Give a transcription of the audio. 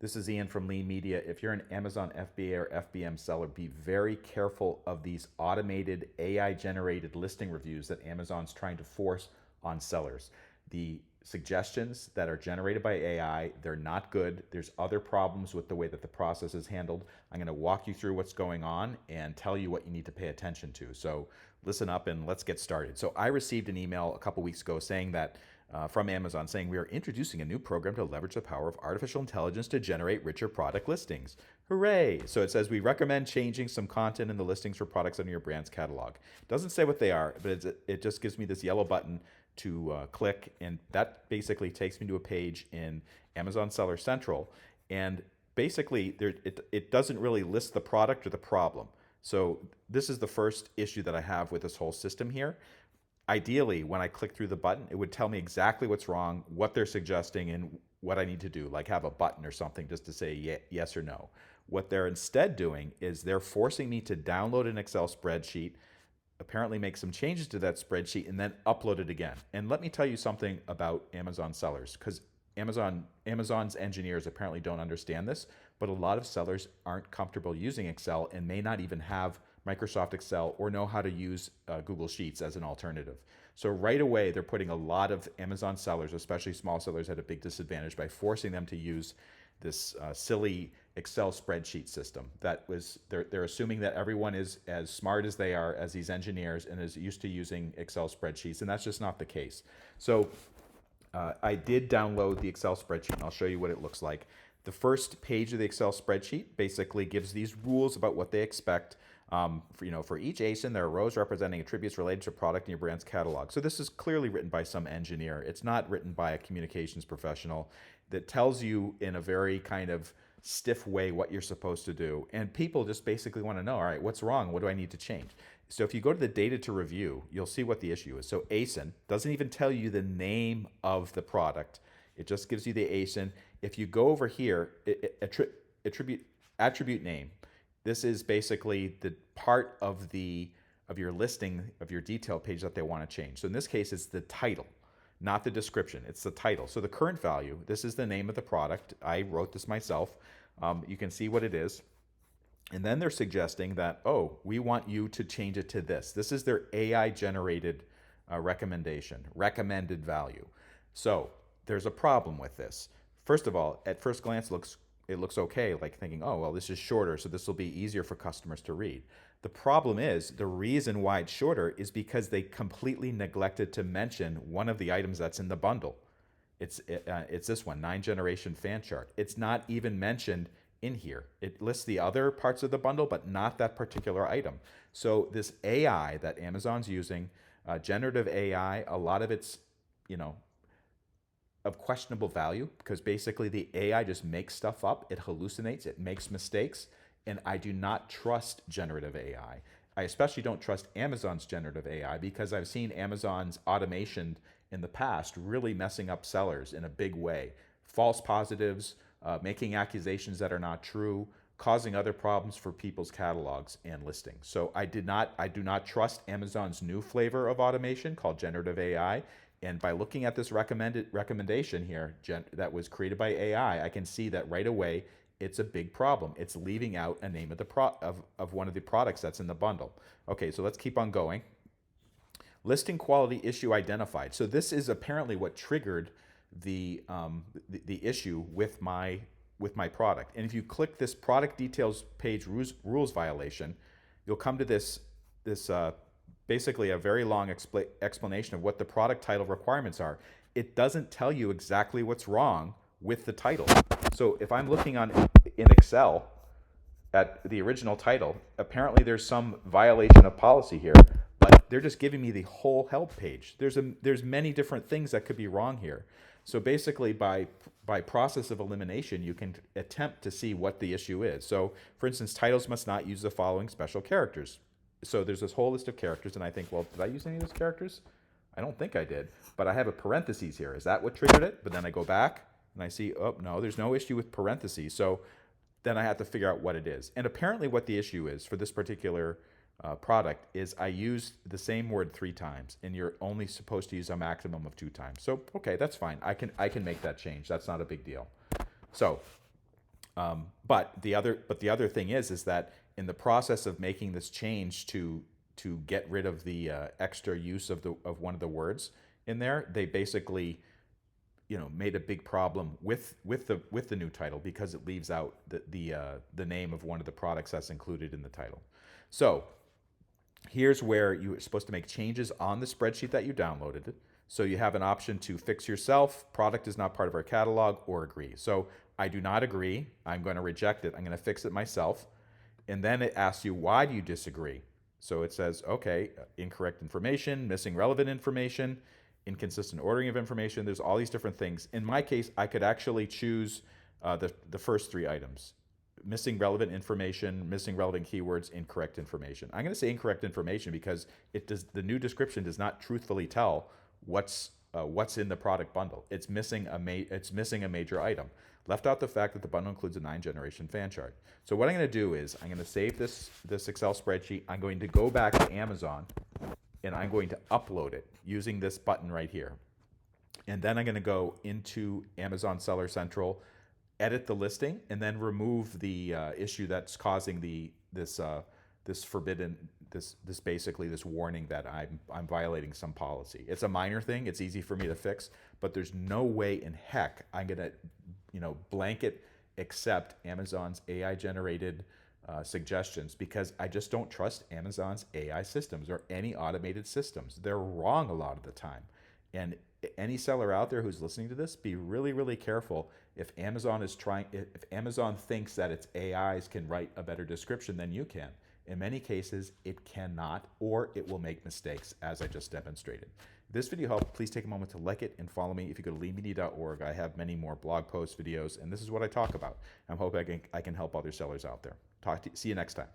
This is Ian from Lean Media. If you're an Amazon FBA or FBM seller, be very careful of these automated AI generated listing reviews that Amazon's trying to force on sellers. The suggestions that are generated by AI, they're not good. There's other problems with the way that the process is handled. I'm going to walk you through what's going on and tell you what you need to pay attention to. So listen up and let's get started. So I received an email a couple weeks ago saying that from Amazon saying we are introducing a new program to leverage the power of artificial intelligence to generate richer product listings. Hooray! So it says we recommend changing some content in the listings for products under your brand's catalog. Doesn't say what they are, but it just gives me this yellow button to click, and that basically takes me to a page in Amazon Seller Central. And basically, it doesn't really list the product or the problem. So this is the first issue that I have with this whole system here. Ideally, when I click through the button, it would tell me exactly what's wrong, what they're suggesting, and what I need to do, like have a button or something just to say yes or no. What they're instead doing is they're forcing me to download an Excel spreadsheet, apparently make some changes to that spreadsheet, and then upload it again. And let me tell you something about Amazon sellers, because Amazon's engineers apparently don't understand this, but a lot of sellers aren't comfortable using Excel and may not even have Microsoft Excel or know how to use Google Sheets as an alternative. So right away, they're putting a lot of Amazon sellers, especially small sellers, at a big disadvantage by forcing them to use this silly Excel spreadsheet system. They're assuming that everyone is as smart as they are as these engineers and is used to using Excel spreadsheets, and that's just not the case. So I did download the Excel spreadsheet, and I'll show you what it looks like. The first page of the Excel spreadsheet basically gives these rules about what they expect. For each ASIN, there are rows representing attributes related to a product in your brand's catalog. So this is clearly written by some engineer. It's not written by a communications professional that tells you in a very kind of stiff way what you're supposed to do. And people just basically want to know, all right, what's wrong? What do I need to change? So if you go to the data to review, you'll see what the issue is. So ASIN doesn't even tell you the name of the product. It just gives you the ASIN. If you go over here, attribute name. This is basically the part of your listing, of your detail page that they want to change. So in this case, it's the title, not the description. It's the title. So the current value, this is the name of the product. I wrote this myself. You can see what it is. And then they're suggesting that, oh, we want you to change it to this. This is their AI-generated recommendation, recommended value. So there's a problem with this. First of all, at first glance, it looks okay, like thinking, oh, well, this is shorter, so this will be easier for customers to read. The problem is, the reason why it's shorter is because they completely neglected to mention one of the items that's in the bundle. It's this one, 9-generation fan chart. It's not even mentioned in here. It lists the other parts of the bundle, but not that particular item. So this AI that Amazon's using, generative AI, a lot of it's, of questionable value, because basically the AI just makes stuff up, it hallucinates, it makes mistakes, and I do not trust generative AI. I especially don't trust Amazon's generative AI because I've seen Amazon's automation in the past really messing up sellers in a big way. False positives, making accusations that are not true, causing other problems for people's catalogs and listings. So I do not trust Amazon's new flavor of automation called generative AI. And by looking at this recommendation here that was created by AI, I can see that right away it's a big problem. It's leaving out a name of one of the products that's in the bundle. Okay, so let's keep on going. Listing quality issue identified. So this is apparently what triggered the issue with my product. And if you click this product details page rules violation, you'll come to this basically a very long explanation of what the product title requirements are. It doesn't tell you exactly what's wrong with the title. So if I'm looking in Excel at the original title, apparently there's some violation of policy here, but they're just giving me the whole help page. There's many different things that could be wrong here. So basically by process of elimination, you can attempt to see what the issue is. So for instance, titles must not use the following special characters. So there's this whole list of characters, and I think, well, did I use any of those characters? I don't think I did, but I have a parentheses here. Is that what triggered it? But then I go back, and I see, oh, no, there's no issue with parentheses. So then I have to figure out what it is. And apparently what the issue is for this particular product is I used the same word 3 times, and you're only supposed to use a maximum of 2 times. So, okay, that's fine. I can make that change. That's not a big deal. So But the other thing is that in the process of making this change to get rid of the extra use of one of the words in there, they basically made a big problem with the new title because it leaves out the name of one of the products that's included in the title. So here's where you're supposed to make changes on the spreadsheet that you downloaded. So you have an option to fix yourself, product is not part of our catalog, or agree. So I do not agree. I'm going to reject it. I'm going to fix it myself. And then it asks you, why do you disagree? So it says, okay, incorrect information, missing relevant information, inconsistent ordering of information. There's all these different things. In my case, I could actually choose the first three items: missing relevant information, missing relevant keywords, incorrect information. I'm going to say incorrect information because the new description does not truthfully tell what's in the product bundle. It's missing a major item. Left out the fact that the bundle includes a 9-generation fan chart. So what I'm going to do is I'm going to save this Excel spreadsheet. I'm going to go back to Amazon and I'm going to upload it using this button right here. And then I'm going to go into Amazon Seller Central, edit the listing, and then remove the issue that's causing this basically this warning that I'm violating some policy. It's a minor thing. It's easy for me to fix, but there's no way in heck I'm gonna blanket accept Amazon's AI generated suggestions, because I just don't trust Amazon's AI systems or any automated systems. They're wrong a lot of the time. And any seller out there who's listening to this, be really, really careful. If Amazon thinks that its AIs can write a better description than you can, in many cases, it cannot, or it will make mistakes, as I just demonstrated. If this video helped, please take a moment to like it and follow me. If you go to leanmedia.org, I have many more blog posts, videos, and this is what I talk about. I'm hoping I can help other sellers out there. See you next time.